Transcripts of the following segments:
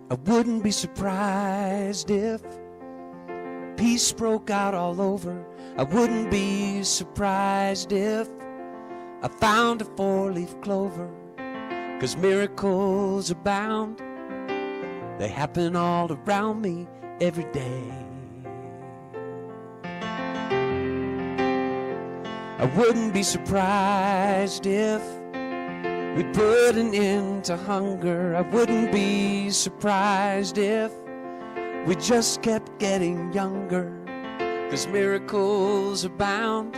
I wouldn't be surprised if peace broke out all over. I wouldn't be surprised if I found a four-leaf clover, 'cause miracles abound. They happen all around me every day. I wouldn't be surprised if we put an end to hunger. I wouldn't be surprised if we just kept getting younger, 'cause miracles abound.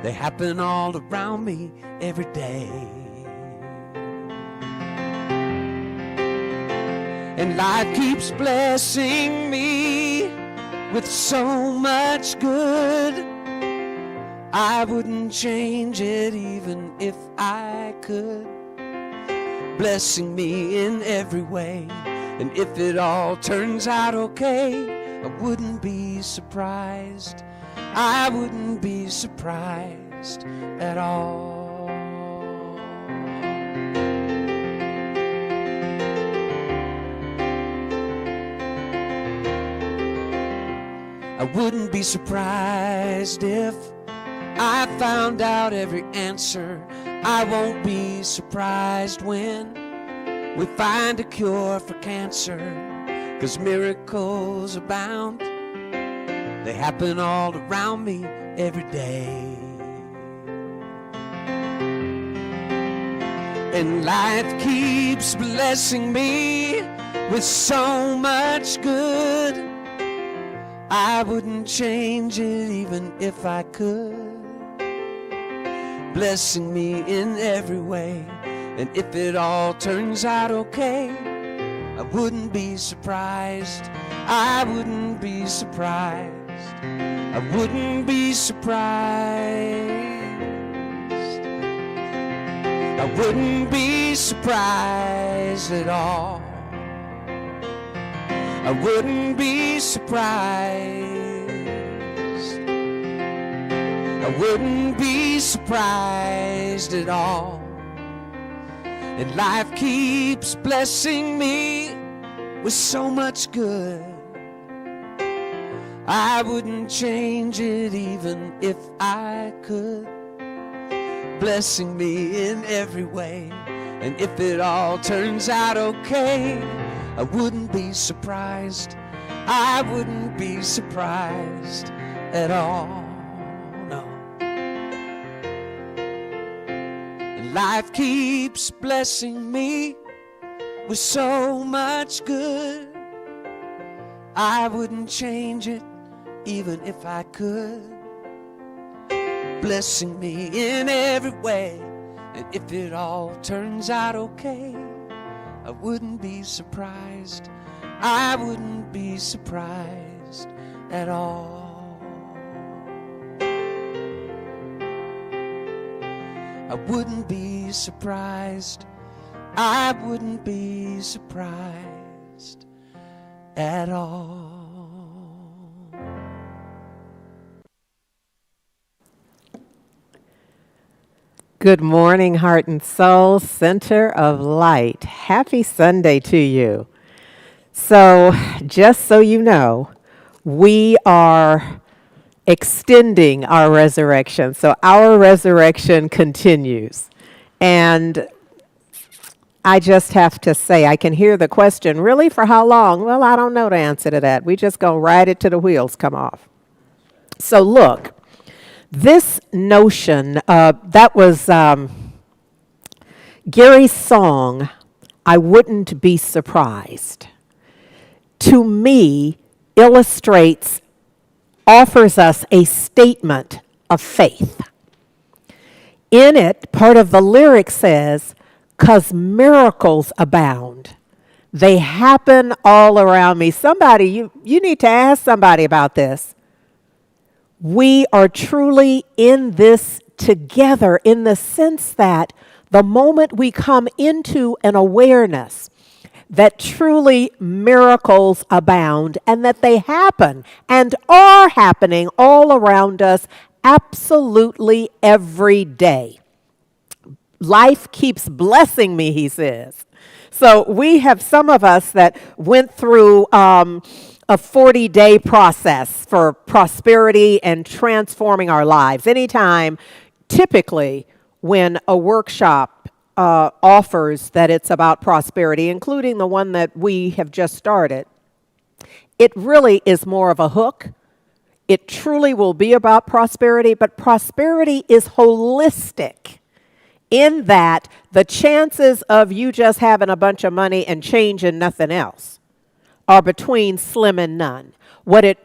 They happen all around me every day. And life keeps blessing me with so much good. I wouldn't change it even if I could. Blessing me in every way. And if it all turns out okay, I wouldn't be surprised. I wouldn't be surprised at all. I wouldn't be surprised if I found out every answer. I won't be surprised when we find a cure for cancer, 'cause miracles abound. They happen all around me every day. And life keeps blessing me with so much good. I wouldn't change it even if I could. Blessing me in every way. And if it all turns out okay, I wouldn't be surprised. I wouldn't be surprised. I wouldn't be surprised. I wouldn't be surprised at all. I wouldn't be surprised. I wouldn't be surprised at all. And life keeps blessing me with so much good. I wouldn't change it even if I could. Blessing me in every way. And if it all turns out okay, I wouldn't be surprised. I wouldn't be surprised at all. No. And life keeps blessing me with so much good. I wouldn't change it even if I could. Blessing me in every way. And if it all turns out okay, I wouldn't be surprised. I wouldn't be surprised at all. I wouldn't be surprised. I wouldn't be surprised at all. Good morning, heart and soul, center of light. Happy Sunday to you. So, just so you know, we are extending our resurrection. So, our resurrection continues. And I just have to say, I can hear the question, really, for how long? Well, I don't know the answer to that. We just gonna ride it till the wheels come off. So, look. This notion, that was Gary's song, I Wouldn't Be Surprised, to me illustrates, offers us a statement of faith. In it, part of the lyric says, 'cause miracles abound. They happen all around me. Somebody, you need to ask somebody about this. We are truly in this together in the sense that the moment we come into an awareness that truly miracles abound and that they happen and are happening all around us absolutely every day. Life keeps blessing me, he says. So we have some of us that went through a 40-day process for prosperity and transforming our lives. Anytime, typically, when a workshop offers that it's about prosperity, including the one that we have just started, it really is more of a hook. It truly will be about prosperity, but prosperity is holistic in that the chances of you just having a bunch of money and change and nothing else are between slim and none. What it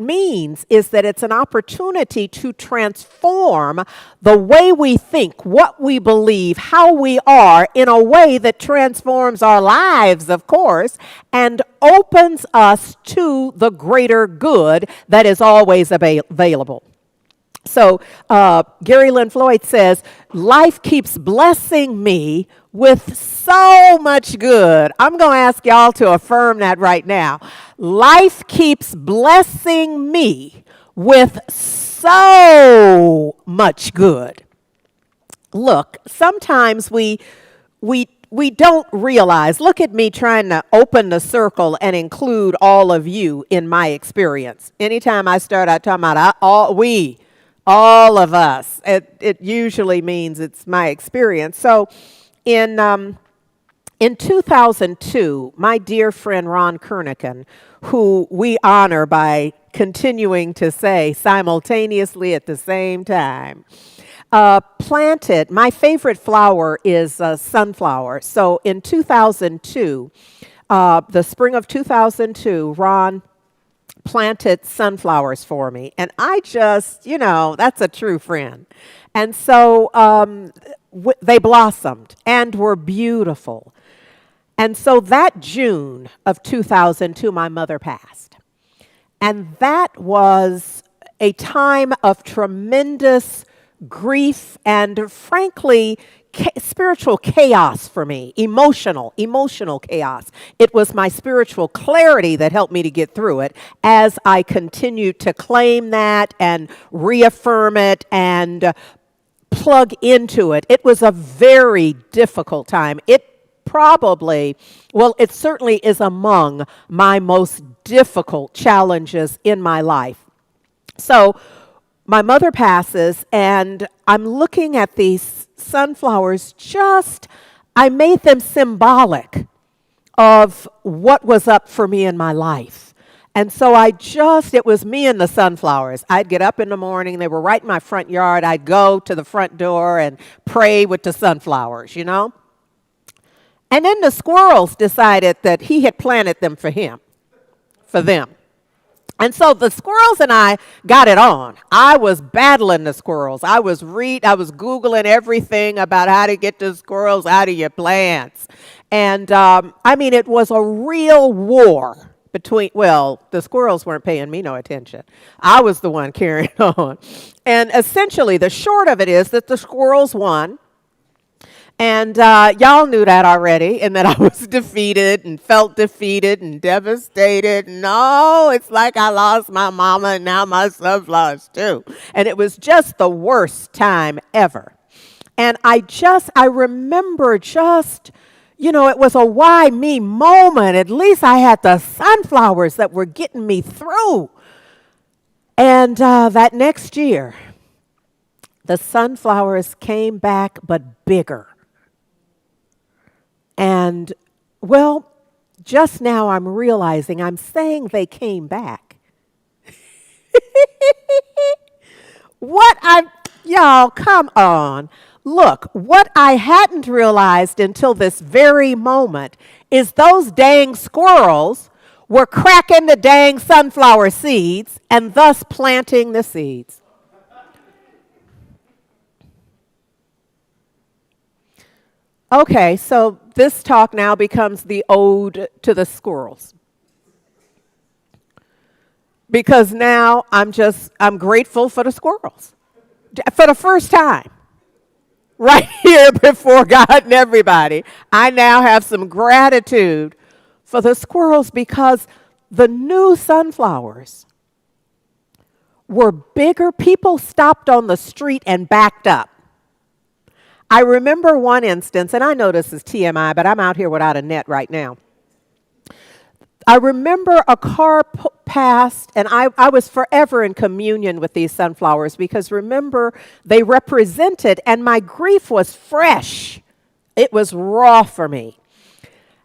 means is that it's an opportunity to transform the way we think, what we believe, how we are in a way that transforms our lives, of course, and opens us to the greater good that is always available. So Gary Lynn Floyd says, life keeps blessing me with so much good. I'm going to ask y'all to affirm that right now. Life keeps blessing me with so much good. Look, sometimes we don't realize, look at me trying to open the circle and include all of you in my experience. Anytime I start out talking about all of us. It usually means it's my experience. So in 2002, my dear friend Ron Kernigan, who we honor by continuing to say simultaneously at the same time, planted, my favorite flower is sunflower. So in 2002, the spring of 2002, Ron planted sunflowers for me. And I just, that's a true friend. And so they blossomed and were beautiful. And so that June of 2002, my mother passed. And that was a time of tremendous grief and, frankly, spiritual chaos for me, emotional chaos. It was my spiritual clarity that helped me to get through it as I continued to claim that and reaffirm it and plug into it. It was a very difficult time. It certainly is among my most difficult challenges in my life. So my mother passes, and I'm looking at these sunflowers. I made them symbolic of what was up for me in my life. And so it was me and the sunflowers. I'd get up in the morning, they were right in my front yard. I'd go to the front door and pray with the sunflowers, And then the squirrels decided that he had planted them for them. And so the squirrels and I got it on. I was battling the squirrels. I was Googling everything about how to get the squirrels out of your plants. And it was a real war the squirrels weren't paying me no attention. I was the one carrying on. And essentially, the short of it is that the squirrels won. And y'all knew that already, and that I was defeated and felt defeated and devastated. No, it's like I lost my mama and now my sunflowers too. And it was just the worst time ever. And I remember it was a why me moment. At least I had the sunflowers that were getting me through. And that next year, the sunflowers came back, but bigger. And, just now I'm realizing I'm saying they came back. Y'all, come on. Look, what I hadn't realized until this very moment is those dang squirrels were cracking the dang sunflower seeds and thus planting the seeds. Okay, so this talk now becomes the ode to the squirrels. Because now I'm grateful for the squirrels. For the first time, right here before God and everybody, I now have some gratitude for the squirrels because the new sunflowers were bigger. People stopped on the street and backed up. I remember one instance, and I know this is TMI, but I'm out here without a net right now. I remember a car passed, and I was forever in communion with these sunflowers because remember, they represented, and my grief was fresh. It was raw for me.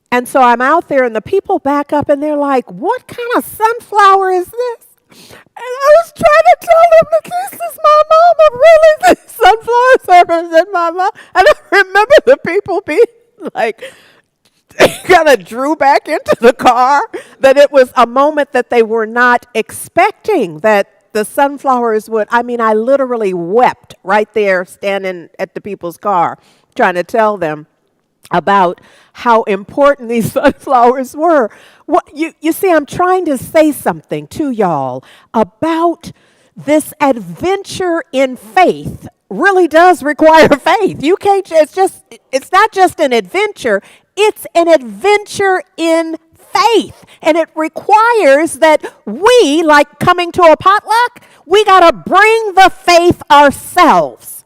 And so I'm out there, and the people back up, and they're like, what kind of sunflower is this? And I was trying to tell them that this is my mama, really, the sunflowers represent my mom. And I remember the people being like, kind of drew back into the car, that it was a moment that they were not expecting, that the sunflowers would, I mean, I literally wept right there standing at the people's car, trying to tell them about how important these sunflowers were. What, you see, I'm trying to say something to y'all about this adventure in faith really does require faith. You can't, it's not just an adventure, it's an adventure in faith. And it requires that we, like coming to a potluck, we got to bring the faith ourselves.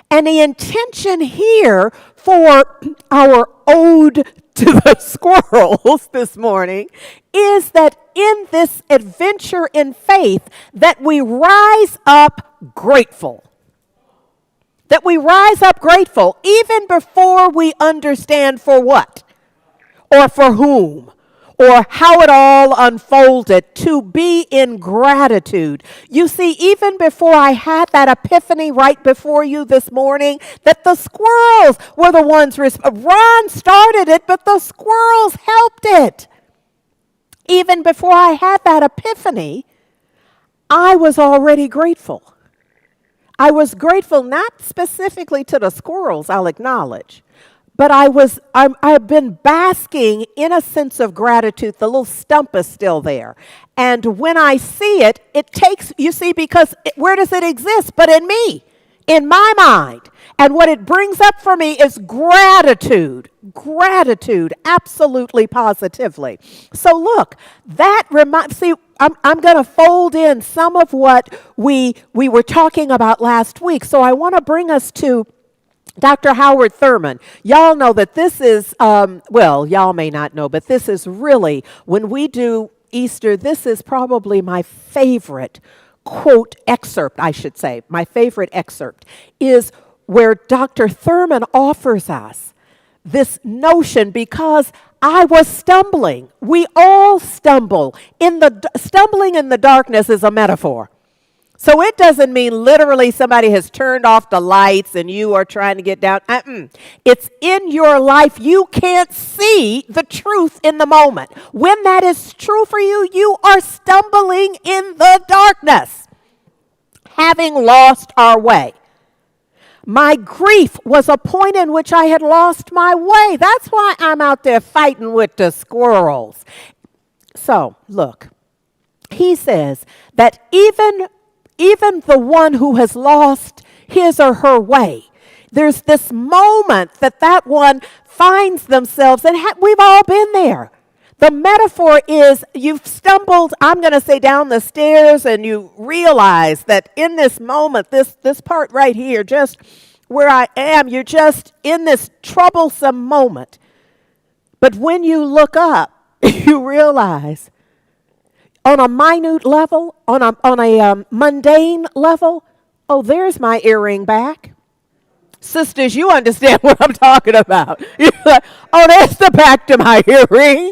And the intention here for our ode to the squirrels this morning is that in this adventure in faith that we rise up grateful. That we rise up grateful even before we understand for what or for whom or how it all unfolded, to be in gratitude. You see, even before I had that epiphany right before you this morning, that the squirrels were the ones, Ron started it, but the squirrels helped it. Even before I had that epiphany, I was already grateful. I was grateful not specifically to the squirrels, I'll acknowledge, but I've been basking in a sense of gratitude. The little stump is still there. And when I see it, it takes, you see, because where does it exist? But in me, in my mind. And what it brings up for me is gratitude. Gratitude, absolutely, positively. So look, that reminds, see, I'm going to fold in some of what we were talking about last week. So I want to bring us to Dr. Howard Thurman. Y'all know that this is, well, y'all may not know, but this is really, when we do Easter, this is probably my favorite quote excerpt, I should say. My favorite excerpt is where Dr. Thurman offers us this notion, because I was stumbling. We all stumble. Stumbling in the darkness is a metaphor. So it doesn't mean literally somebody has turned off the lights and you are trying to get down. It's in your life. You can't see the truth in the moment. When that is true for you, you are stumbling in the darkness, having lost our way. My grief was a point in which I had lost my way. That's why I'm out there fighting with the squirrels. So, look, he says that even the one who has lost his or her way, there's this moment that one finds themselves, and we've all been there. The metaphor is you've stumbled, I'm going to say, down the stairs, and you realize that in this moment, this part right here, just where I am, you're just in this troublesome moment. But when you look up, you realize on a minute level, on a mundane level, oh, there's my earring back. Sisters, you understand what I'm talking about. You're like, oh, there's the back to my earring.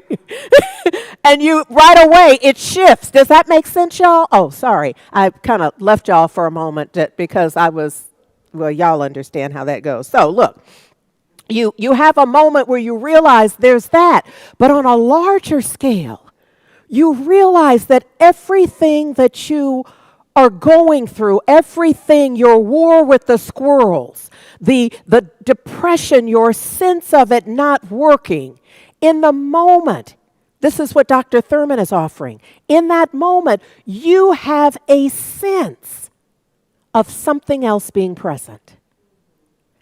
And you, right away, it shifts. Does that make sense, y'all? Oh, sorry. I kind of left y'all for a moment because well, y'all understand how that goes. So, look, you have a moment where you realize there's that. But on a larger scale, you realize that everything that you are going through, everything, your war with the squirrels, the depression, your sense of it not working, in the moment, this is what Dr. Thurman is offering. In that moment, you have a sense of something else being present.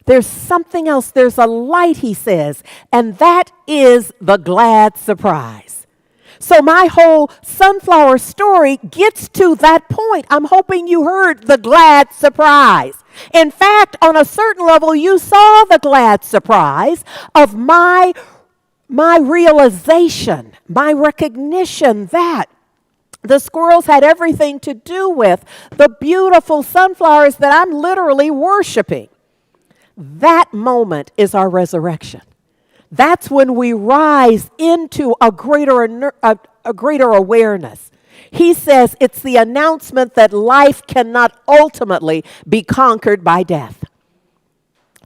There's something else, there's a light, he says, and that is the glad surprise. So my whole sunflower story gets to that point. I'm hoping you heard the glad surprise. In fact, on a certain level, you saw the glad surprise of my realization, my recognition that the squirrels had everything to do with the beautiful sunflowers that I'm literally worshiping. That moment is our resurrection. That's when we rise into a greater awareness. He says it's the announcement that life cannot ultimately be conquered by death.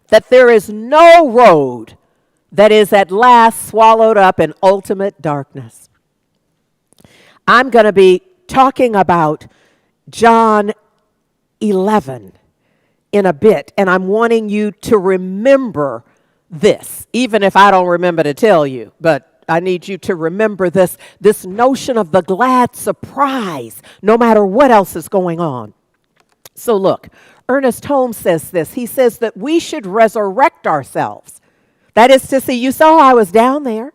That there is no road that is at last swallowed up in ultimate darkness. I'm going to be talking about John 11 in a bit, and I'm wanting you to remember this, even if I don't remember to tell you, but I need you to remember this notion of the glad surprise, no matter what else is going on. So look, Ernest Holmes says this. He says that we should resurrect ourselves. That is to say, you saw I was down there.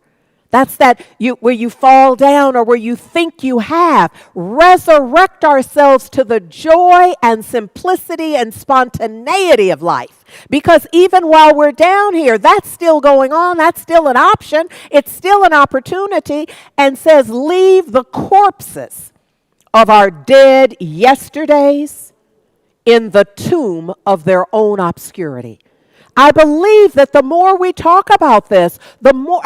That's where you fall down or where you think you have. Resurrect ourselves to the joy and simplicity and spontaneity of life. Because even while we're down here, that's still going on. That's still an option. It's still an opportunity. And says, leave the corpses of our dead yesterdays in the tomb of their own obscurity. I believe that the more we talk about this, the more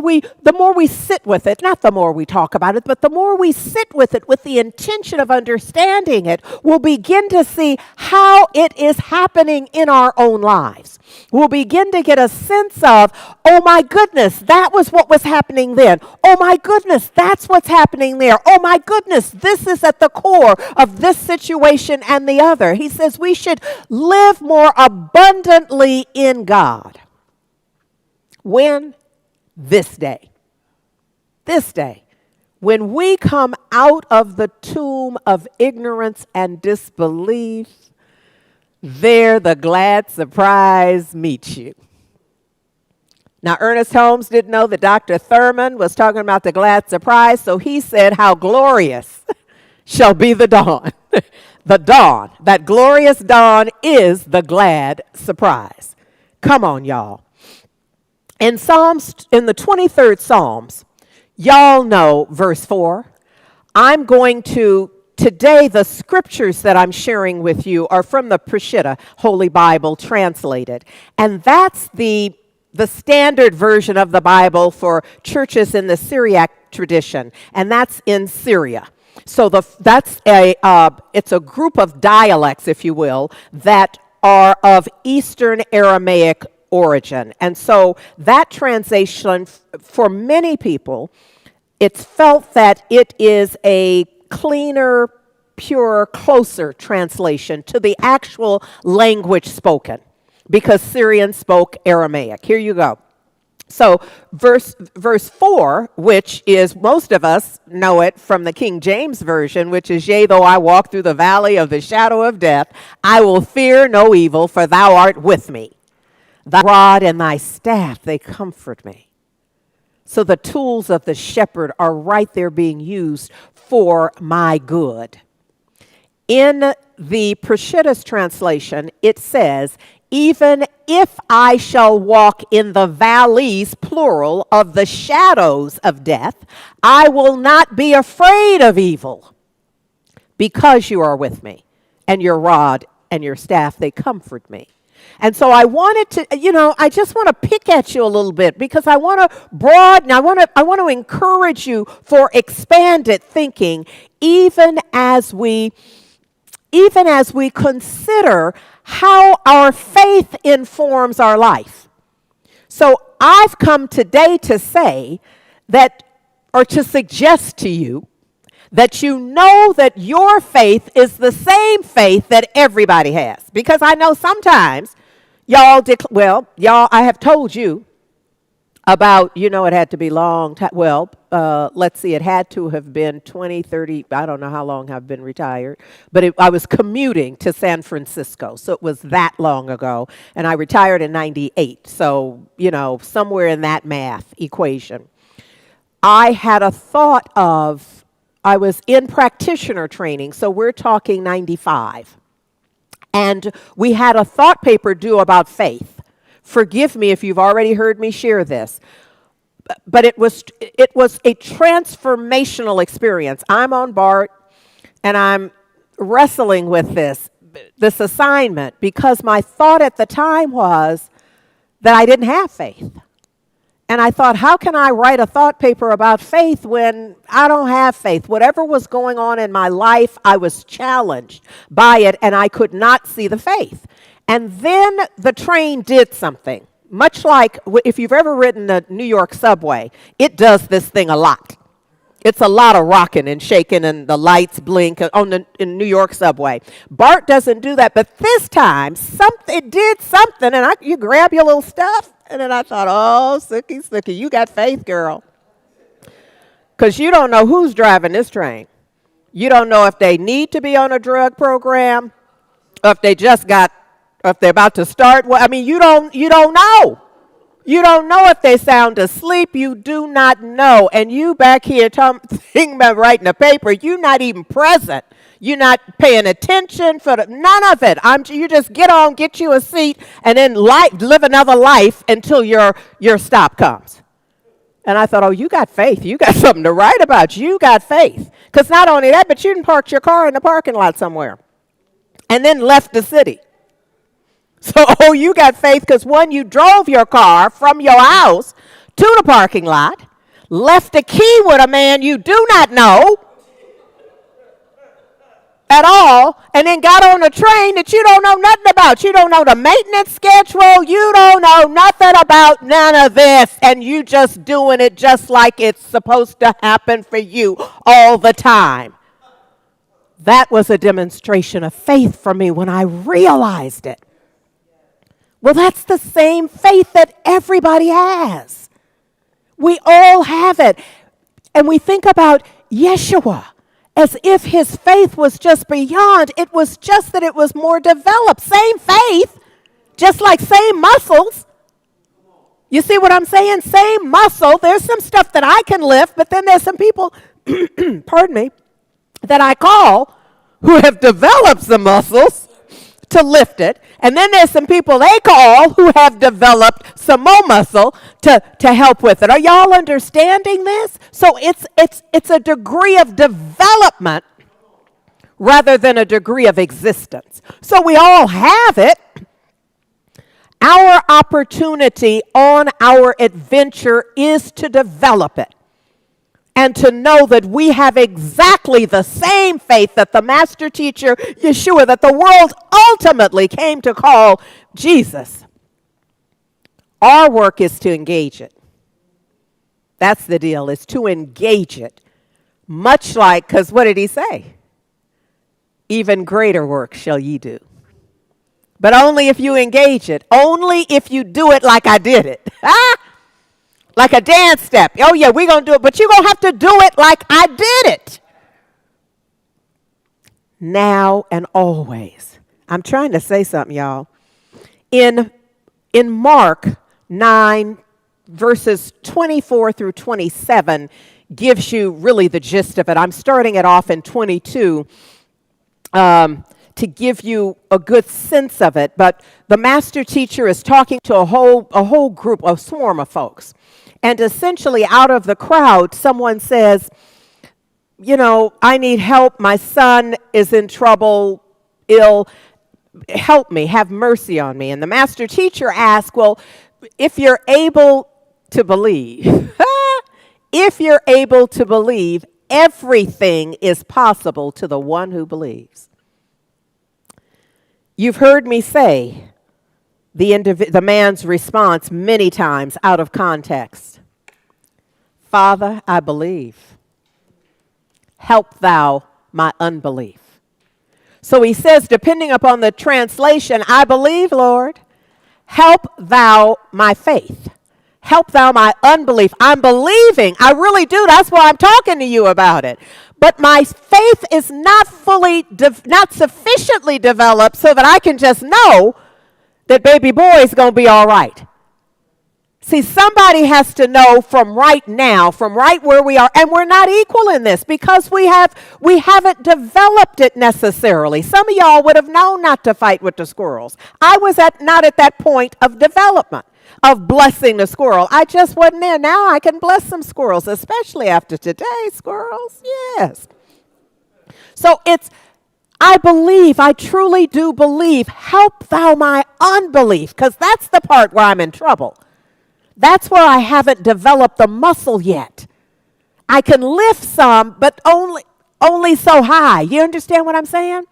we sit with it, not the more we talk about it, but the more we sit with it with the intention of understanding it, we'll begin to see how it is happening in our own lives. We'll begin to get a sense of, oh my goodness, that was what was happening then. Oh my goodness, that's what's happening there. Oh my goodness, this is at the core of this situation and the other. He says we should live more abundantly in God. When? This day. This day. When we come out of the tomb of ignorance and disbelief, there the glad surprise meets you. Now, Ernest Holmes didn't know that Dr. Thurman was talking about the glad surprise, so he said, how glorious shall be the dawn. The dawn, that glorious dawn is the glad surprise. Come on, y'all. In the 23rd Psalms, y'all know verse 4. I'm going to today, the scriptures that I'm sharing with you are from the Peshitta Holy Bible translated. And that's the standard version of the Bible for churches in the Syriac tradition. And that's in Syria. So it's a group of dialects, if you will, that are of Eastern Aramaic origin. And so that translation, for many people, it's felt that it is a cleaner, purer, closer translation to the actual language spoken, because Syrians spoke Aramaic. Here you go. So verse 4, which is, most of us know it from the King James Version, which is, yea, though I walk through the valley of the shadow of death, I will fear no evil, for thou art with me. Thy rod and thy staff, they comfort me. So the tools of the shepherd are right there being used for my good. In the Peshitta's translation, it says, even if I shall walk in the valleys, plural, of the shadows of death, I will not be afraid of evil, because you are with me, and your rod and your staff, they comfort me. And so I wanted to, I just want to pick at you a little bit, because I want to broaden, I want to encourage you for expanded thinking, even as we consider how our faith informs our life. So I've come today to say that, or to suggest to you, that you know that your faith is the same faith that everybody has. Because I know sometimes y'all, I have told you about, it had to be long time. Well, let's see, it had to have been 20, 30, I don't know how long I've been retired, but I was commuting to San Francisco, so it was that long ago, and I retired in 98, so, somewhere in that math equation. I had a thought of, I was in practitioner training, so we're talking 95. And we had a thought paper due about faith. Forgive me if you've already heard me share this, but it was a transformational experience. I'm on BART, and I'm wrestling with this assignment, because my thought at the time was that I didn't have faith. And I thought, how can I write a thought paper about faith when I don't have faith? Whatever was going on in my life, I was challenged by it, and I could not see the faith. And then the train did something. Much like if you've ever ridden the New York subway, it does this thing a lot. It's a lot of rocking and shaking, and the lights blink in New York subway. BART doesn't do that, but this time it did something, and you grab your little stuff, and then I thought, oh, Sookie, you got faith, girl. Because you don't know who's driving this train. You don't know if they need to be on a drug program, or if if they're about to start. I mean, you don't know. You don't know if they sound asleep. You do not know. And you back here thinking about writing a paper, you're not even present. You're not paying attention for none of it. You just get on, get you a seat, and then live another life until your stop comes. And I thought, oh, you got faith. You got something to write about. You got faith. Because not only that, but you didn't park your car in the parking lot somewhere and then left the city. So, oh, you got faith because, one, you drove your car from your house to the parking lot, left a key with a man you do not know at all, and then got on a train that you don't know nothing about. You don't know the maintenance schedule. You don't know nothing about none of this, and you just doing it just like it's supposed to happen for you all the time. That was a demonstration of faith for me when I realized it. Well, that's the same faith that everybody has. We all have it. And we think about Yeshua as if his faith was just beyond. It was just that it was more developed. Same faith, just like same muscles. You see what I'm saying? Same muscle. There's some stuff that I can lift, but then there's some people, pardon me, that I call who have developed the muscles to lift it. And then there's some people they call who have developed some more muscle to help with it. Are y'all understanding this? So it's a degree of development rather than a degree of existence. So we all have it. Our opportunity on our adventure is to develop it and to know that we have exactly the same faith that the master teacher, Yeshua, that the world ultimately came to call Jesus. Our work is to engage it. That's the deal, is to engage it. Much like, because what did he say? Even greater work shall ye do. But only if you engage it. Only if you do it like I did it. Like a dance step. Oh, yeah, we're going to do it, but you're going to have to do it like I did it. Now and always. I'm trying to say something, y'all. In Mark 9, verses 24 through 27 gives you really the gist of it. I'm starting it off in 22 to give you a good sense of it. But the master teacher is talking to a whole group, a swarm of folks. And essentially out of the crowd, someone says, you know, I need help. My son is in trouble, ill. Help me, have mercy on me. And the master teacher asks, well, if you're able to believe, if you're able to believe, everything is possible to the one who believes. You've heard me say the man's response many times out of context. Father, I believe. Help thou my unbelief. So he says, depending upon the translation, I believe, Lord. Help thou my faith. Help thou my unbelief. I'm believing. I really do. That's why I'm talking to you about it. But my faith is not not sufficiently developed so that I can just know that baby boy is going to be all right. See, somebody has to know from right now, from right where we are, and we're not equal in this because we haven't developed it necessarily. Some of y'all would have known not to fight with the squirrels. I was not at that point of development of blessing the squirrel. I just wasn't there. Now I can bless some squirrels, especially after today, squirrels. Yes. So I truly do believe, help thou my unbelief, because that's the part where I'm in trouble. That's where I haven't developed the muscle yet. I can lift some, but only so high. You understand what I'm saying?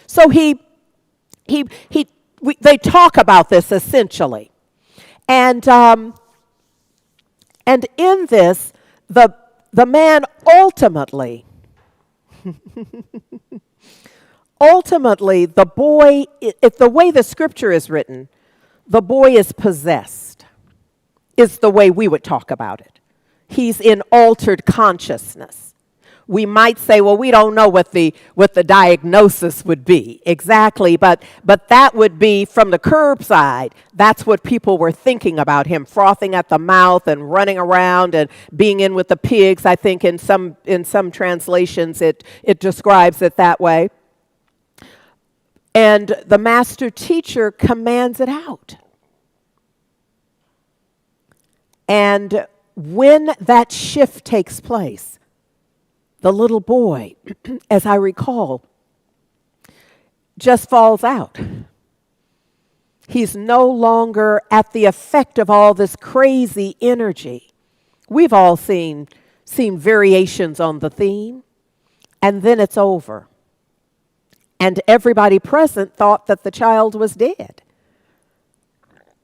So they talk about this essentially, and in this, the man ultimately, the boy, if the way the scripture is written, the boy is possessed. Is the way we would talk about it. He's in altered consciousness. We might say, well, we don't know what the diagnosis would be exactly, but that would be from the curbside. That's what people were thinking about him, frothing at the mouth and running around and being in with the pigs. I think in some translations it describes it that way. And the master teacher commands it out. And when that shift takes place, the little boy, as I recall, just falls out. He's no longer at the effect of all this crazy energy. We've all seen variations on the theme, and then it's over. And everybody present thought that the child was dead.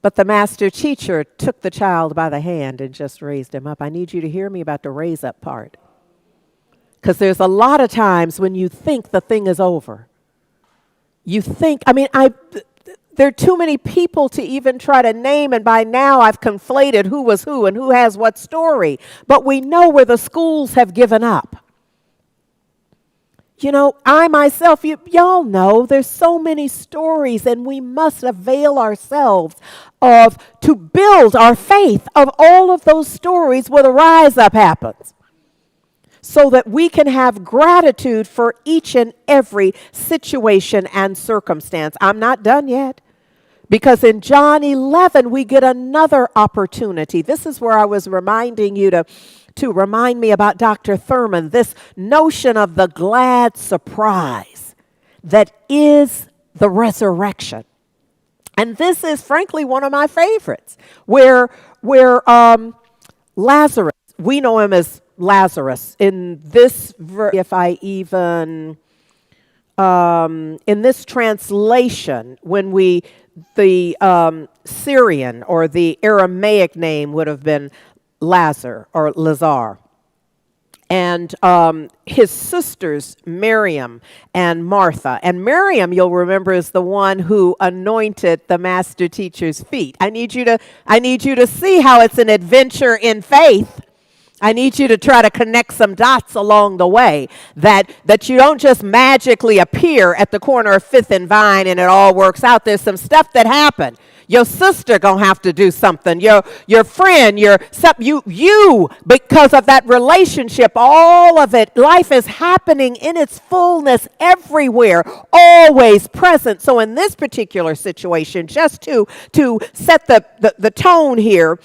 But the master teacher took the child by the hand and just raised him up. I need you to hear me about the raise up part. Because there's a lot of times when you think the thing is over. You think, there are too many people to even try to name, and by now I've conflated who was who and who has what story. But we know where the schools have given up. You know, I myself, y'all know there's so many stories, and we must avail ourselves to build our faith of all of those stories where the rise up happens, so that we can have gratitude for each and every situation and circumstance. I'm not done yet, because in John 11 we get another opportunity. This is where I was reminding you to remind me about Dr. Thurman, this notion of the glad surprise that is the resurrection. And this is frankly one of my favorites, where Lazarus, we know him as Lazarus. In this if I even, in this translation, when the Syrian or the Aramaic name would have been Lazar or Lazar. And his sisters, Miriam and Martha. And Miriam, you'll remember, is the one who anointed the master teacher's feet. I need you to see how it's an adventure in faith. I need you to try to connect some dots along the way, that you don't just magically appear at the corner of 5th and Vine and it all works out. There's some stuff that happened. Your sister gonna have to do something. Your friend, you, because of that relationship, all of it, life is happening in its fullness everywhere, always present. So in this particular situation, just to set the tone here,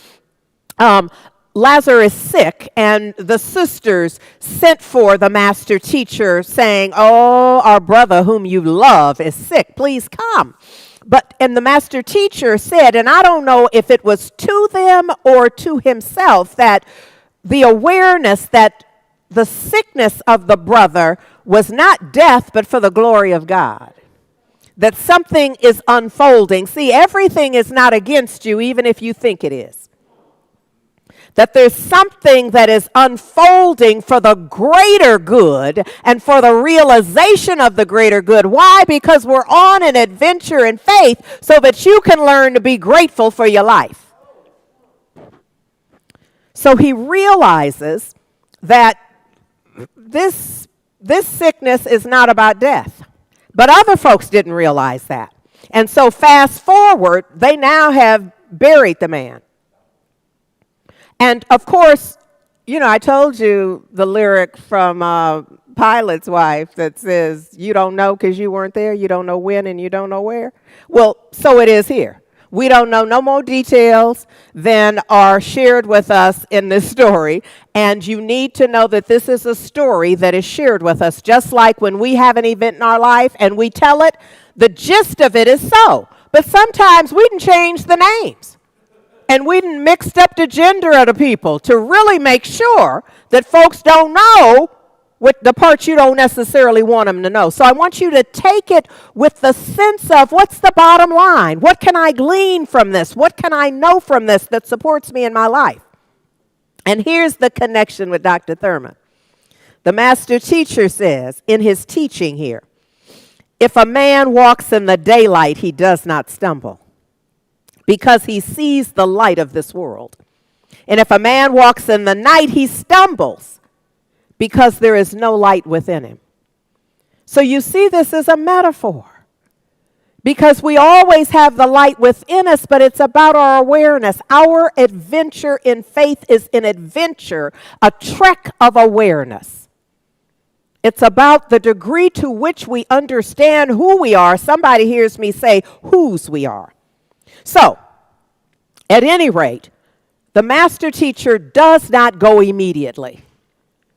Lazarus is sick, and the sisters sent for the master teacher saying, "Oh, our brother whom you love is sick. Please come." And the master teacher said, and I don't know if it was to them or to himself, that the awareness that the sickness of the brother was not death, but for the glory of God. That something is unfolding. See, everything is not against you, even if you think it is. That there's something that is unfolding for the greater good and for the realization of the greater good. Why? Because we're on an adventure in faith so that you can learn to be grateful for your life. So he realizes that this sickness is not about death. But other folks didn't realize that. And so fast forward, they now have buried the man. And of course, I told you the lyric from Pilate's wife that says, you don't know because you weren't there, you don't know when, and you don't know where. Well, so it is here. We don't know no more details than are shared with us in this story. And you need to know that this is a story that is shared with us. Just like when we have an event in our life and we tell it, the gist of it is so. But sometimes we can change the names. And we done mixed up the gender of the people to really make sure that folks don't know with the parts you don't necessarily want them to know. So I want you to take it with the sense of what's the bottom line? What can I glean from this? What can I know from this that supports me in my life? And here's the connection with Dr. Thurman. The master teacher says in his teaching here, if a man walks in the daylight, he does not stumble, because he sees the light of this world. And if a man walks in the night, he stumbles, because there is no light within him. So you see this as a metaphor, because we always have the light within us, but it's about our awareness. Our adventure in faith is an adventure, a trek of awareness. It's about the degree to which we understand who we are. Somebody hears me say whose we are. So, at any rate, the master teacher does not go immediately.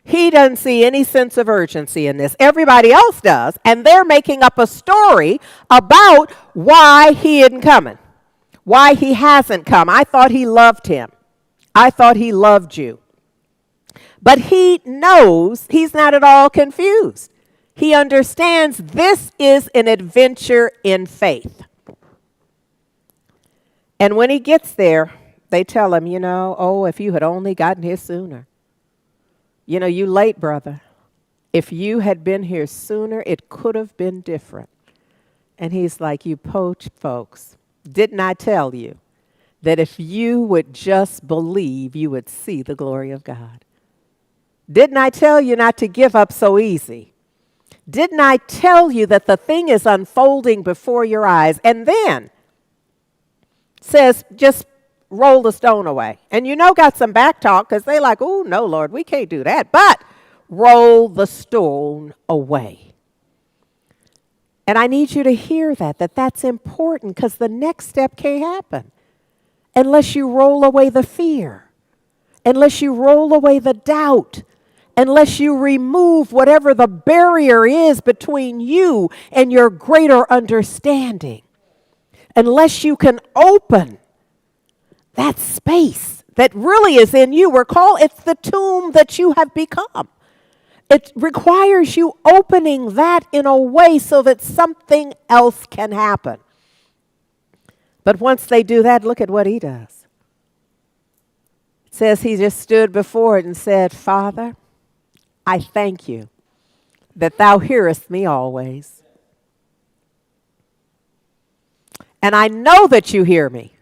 He doesn't see any sense of urgency in this. Everybody else does, and they're making up a story about why he isn't coming, why he hasn't come. I thought he loved him. I thought he loved you. But he knows he's not at all confused. He understands this is an adventure in faith. And when he gets there, they tell him, if you had only gotten here sooner. You late, brother. If you had been here sooner, it could have been different. And he's like, you poached folks. Didn't I tell you that if you would just believe, you would see the glory of God? Didn't I tell you not to give up so easy? Didn't I tell you that the thing is unfolding before your eyes? And then says, just roll the stone away. And got some back talk because they like, oh, no, Lord, we can't do that. But roll the stone away. And I need you to hear that's important, because the next step can't happen unless you roll away the fear, unless you roll away the doubt, unless you remove whatever the barrier is between you and your greater understanding, unless you can open that space that really is in you. It's the tomb that you have become. It requires you opening that in a way so that something else can happen. But once they do that, look at what he does. It says he just stood before it and said, Father, I thank you that thou hearest me always. And I know that you hear me,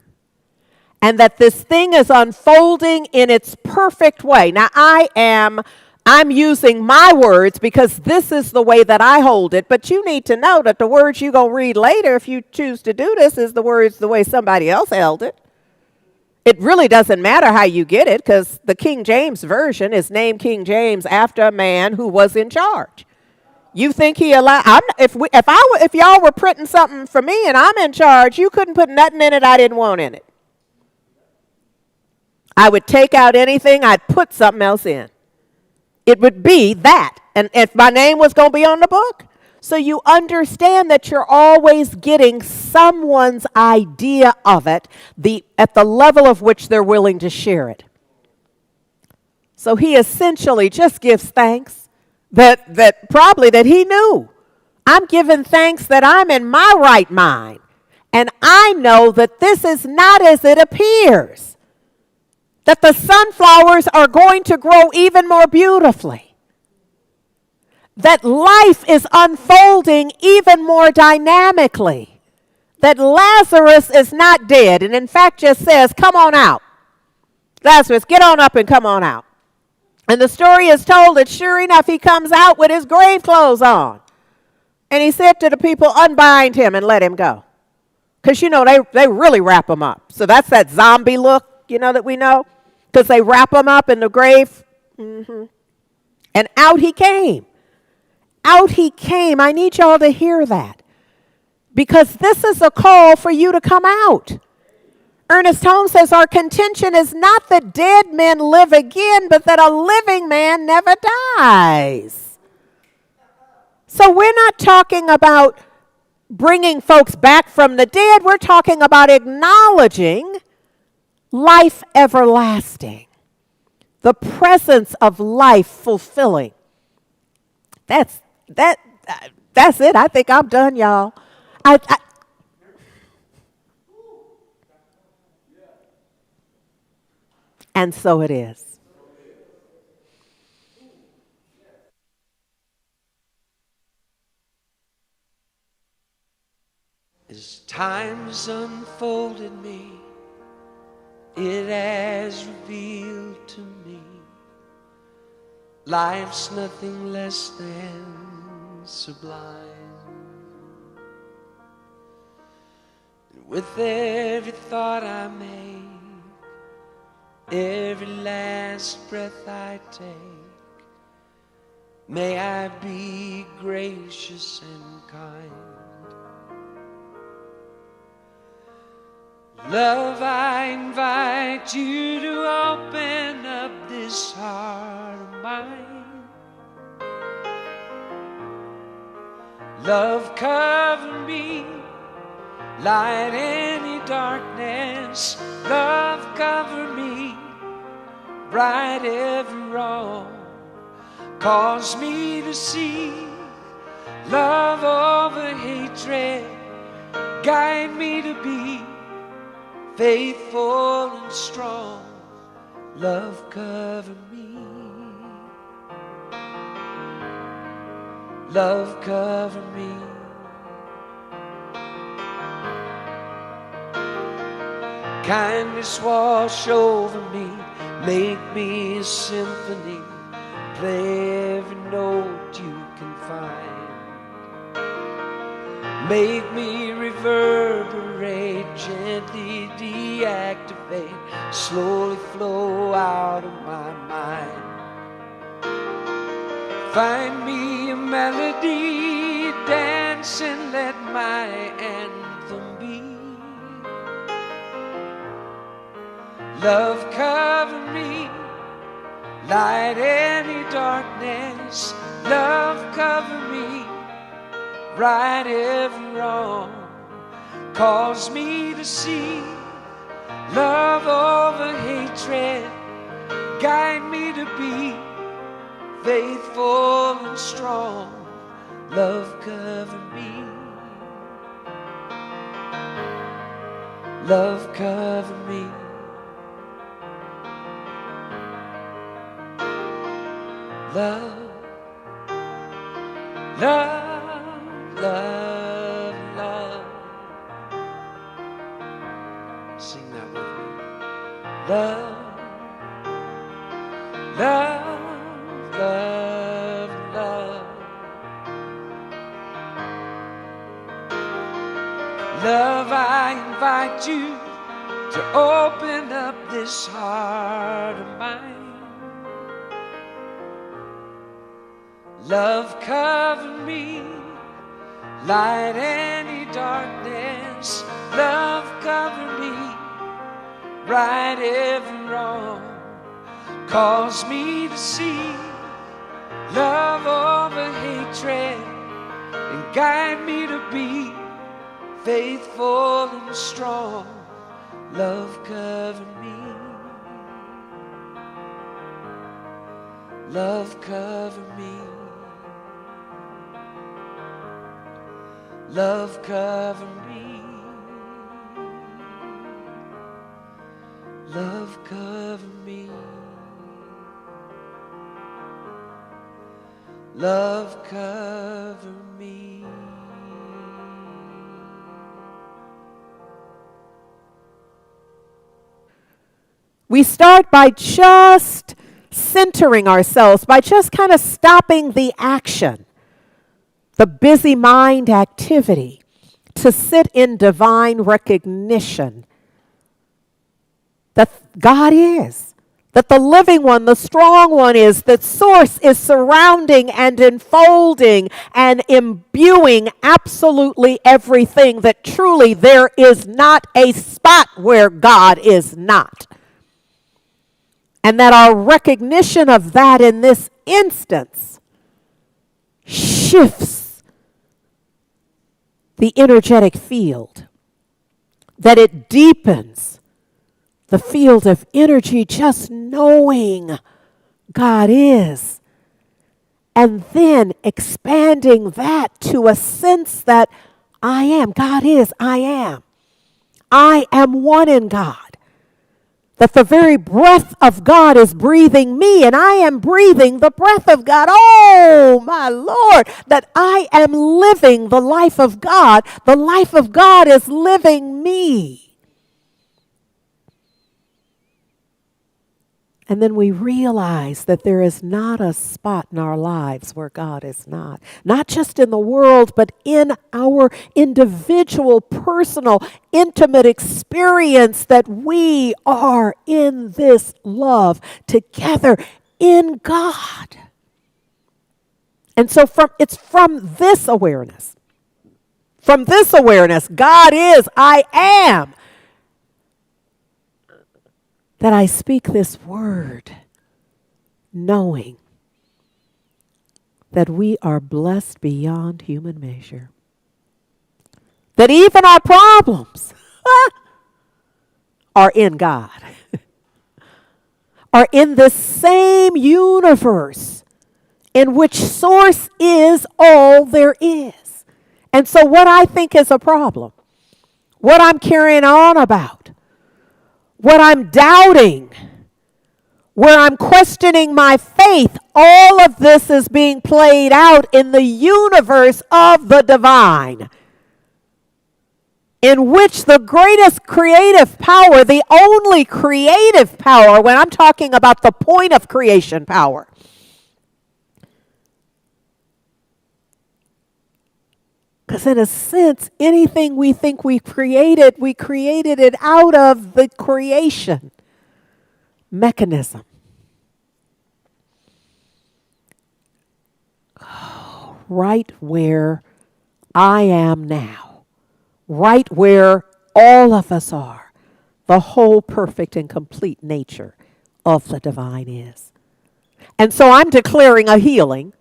and that this thing is unfolding in its perfect way. Now, I'm using my words because this is the way that I hold it, but you need to know that the words you're going to read later, if you choose to do this, is the words the way somebody else held it. It really doesn't matter how you get it, because the King James Version is named King James after a man who was in charge. You think he allowed? If y'all were printing something for me and I'm in charge, you couldn't put nothing in it I didn't want in it. I would take out anything, I'd put something else in. It would be that. And if my name was going to be on the book, so you understand that you're always getting someone's idea of it, at the level of which they're willing to share it. So he essentially just gives thanks that he knew. I'm giving thanks that I'm in my right mind. And I know that this is not as it appears. That the sunflowers are going to grow even more beautifully. That life is unfolding even more dynamically. That Lazarus is not dead, and in fact just says, come on out. Lazarus, get on up and come on out. And the story is told that sure enough, he comes out with his grave clothes on. And he said to the people, unbind him and let him go. Because, they really wrap him up. So that's that zombie look, that we know. because they wrap him up in the grave. And out he came. Out he came. I need y'all to hear that, because this is a call for you to come out. Ernest Holmes says our contention is not that dead men live again, but that a living man never dies. So we're not talking about bringing folks back from the dead. We're talking about acknowledging life everlasting, the presence of life fulfilling. That's it. I think I'm done, y'all. And so it is. As time's unfolded me, it has revealed to me life's nothing less than sublime. And with every thought I make, every last breath I take, may I be gracious and kind. Love, I invite you to open up this heart of mine. Love, cover me, light any darkness. Love, cover me, right every wrong. Cause me to see love over hatred. Guide me to be faithful and strong. Love, cover me. Love, cover me. Kindness wash over me, make me a symphony, play every note you can find. Make me reverberate, gently deactivate, slowly flow out of my mind. Find me a melody, dance and let my anthem be. Love, cover me, light any darkness. Love, cover me, right every wrong. Cause me to see love over hatred. Guide me to be faithful and strong. Love, cover me. Love, cover me. Love, love, love, love. Sing that with me. Love, love, love, love. Love, I invite you to open up this heart of mine. Love, cover me, light any darkness. Love, cover me, right every wrong. Cause me to see love over hatred, and guide me to be faithful and strong. Love, cover me. Love, cover me. Love, cover me. Love, cover me. Love, cover me. We start by just centering ourselves, by just kind of stopping the action, the busy mind activity, to sit in divine recognition that God is. that the living one, the strong one is, that source is surrounding and enfolding and imbuing absolutely everything, that truly there is not a spot where God is not. And that our recognition of that in this instance shifts the energetic field, that it deepens the field of energy, just knowing God is, and then expanding that to a sense that I am, God is, I am one in God. That the very breath of God is breathing me, and I am breathing the breath of God. Oh, my Lord, that I am living the life of God. The life of God is living me. And then we realize that there is not a spot in our lives where God is not. Not just in the world, but in our individual, personal, intimate experience, that we are in this love together in God. And so it's from this awareness, God is, I am, that I speak this word, knowing that we are blessed beyond human measure. That even our problems are in God, are in this same universe in which source is all there is. And so what I think is a problem, what I'm carrying on about, what I'm doubting, where I'm questioning my faith, all of this is being played out in the universe of the divine, in which the greatest creative power, the only creative power, when I'm talking about the point of creation power, because in a sense, anything we think we created it out of the creation mechanism. Right where I am now, right where all of us are, the whole perfect and complete nature of the divine is. And so I'm declaring a healing.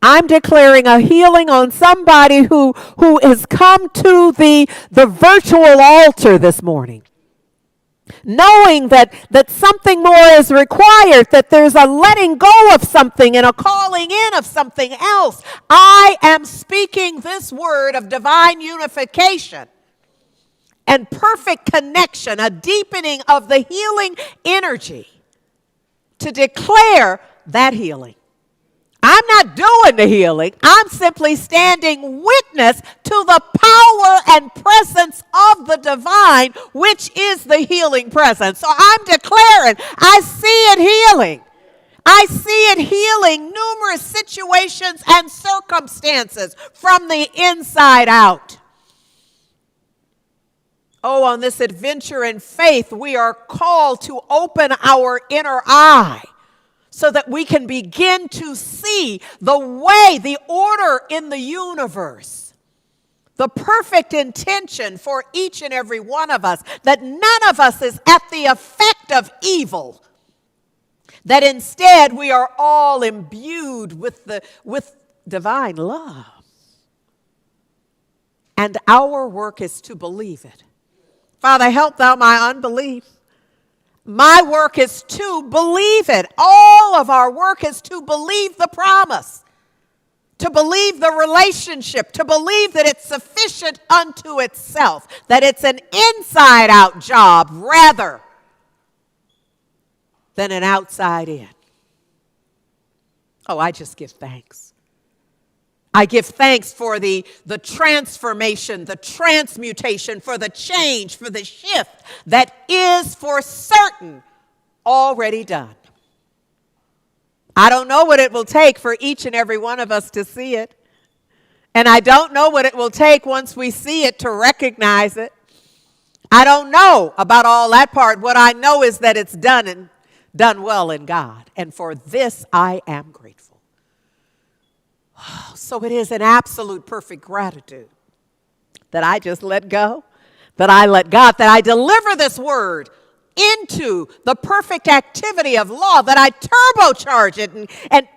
I'm declaring a healing on somebody who has come to the virtual altar this morning, knowing that something more is required, that there's a letting go of something and a calling in of something else. I am speaking this word of divine unification and perfect connection, a deepening of the healing energy, to declare that healing. I'm not doing the healing. I'm simply standing witness to the power and presence of the divine, which is the healing presence. So I'm declaring, I see it healing. I see it healing numerous situations and circumstances from the inside out. Oh, on this adventure in faith, we are called to open our inner eye, so that we can begin to see the way, the order in the universe, the perfect intention for each and every one of us, that none of us is at the effect of evil, that instead we are all imbued with divine love. And our work is to believe it. Father, help thou my unbelief. My work is to believe it. All of our work is to believe the promise, to believe the relationship, to believe that it's sufficient unto itself, that it's an inside-out job rather than an outside-in. Oh, I just give thanks. I give thanks for the transformation, the transmutation, for the change, for the shift that is for certain already done. I don't know what it will take for each and every one of us to see it. And I don't know what it will take once we see it to recognize it. I don't know about all that part. What I know is that it's done, and done well in God. And for this, I am grateful. So it is an absolute perfect gratitude that I just let go, that I let God, that I deliver this word into the perfect activity of law, that I turbocharge it and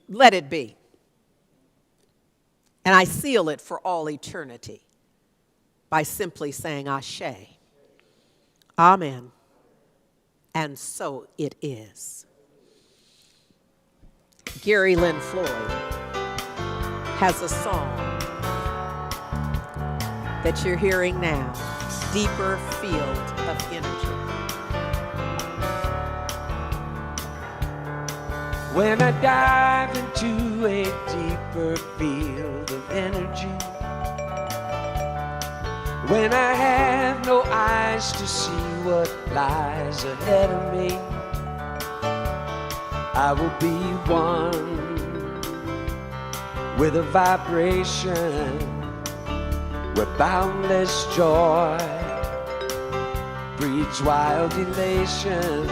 let it be. And I seal it for all eternity by simply saying Ashe. Amen. And so it is. Gary Lynn Floyd has a song that you're hearing now, Deeper Field of Energy. When I dive into a deeper field of energy, when I have no eyes to see what lies ahead of me, I will be one with a vibration where boundless joy breeds wild elation.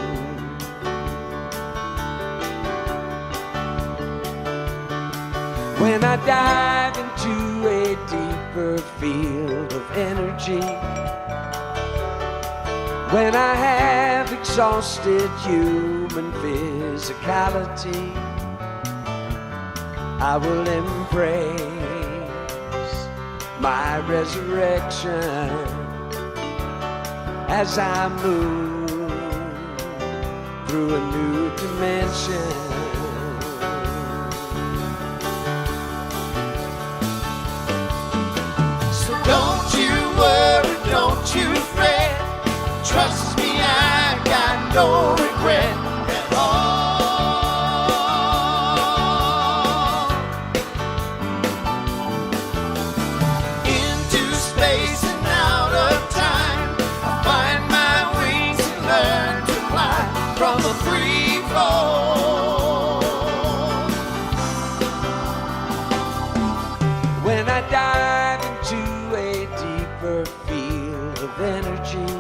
When I dive into a deeper field of energy, when I have exhausted human physicality, I will embrace my resurrection as I move through a new dimension. Don't you worry, don't you fret. Trust me, I got no regret at all. Into space and out of time, I find my wings and learn to fly from a free fall. When I dive into a deeper field of energy,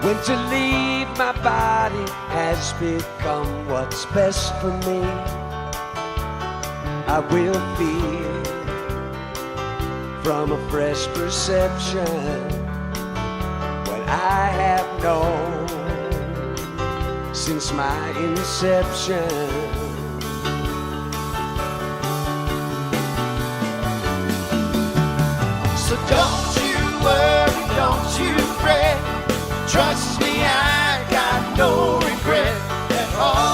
when to leave my body has become what's best for me, I will feel from a fresh perception what I have known since my inception. So don't you worry, don't you fret. Trust me, I got no regret at all.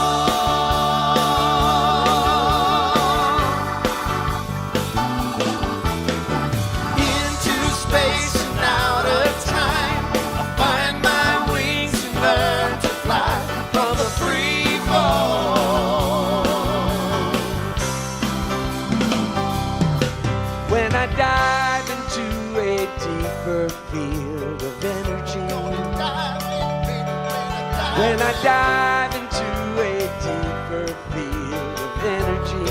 Into space and out of time, I find my wings and learn to fly from a free fall. When I dive into a deeper field of energy, when I dive into a deeper field of energy,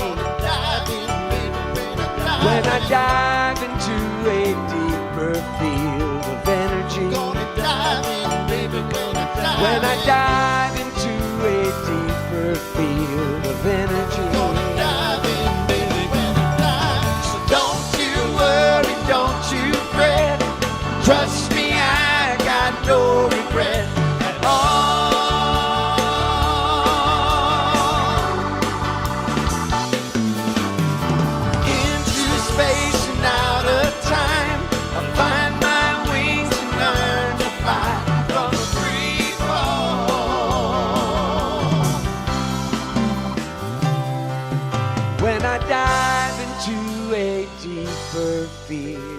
when I dive into a deeper field of energy, when I dive into a deeper field of energy, So don't you worry, don't you fret. Trust me, I got no regret at all. Into space and out of time, I find my wings and learn to fly from a free fall. when I dive into a deeper field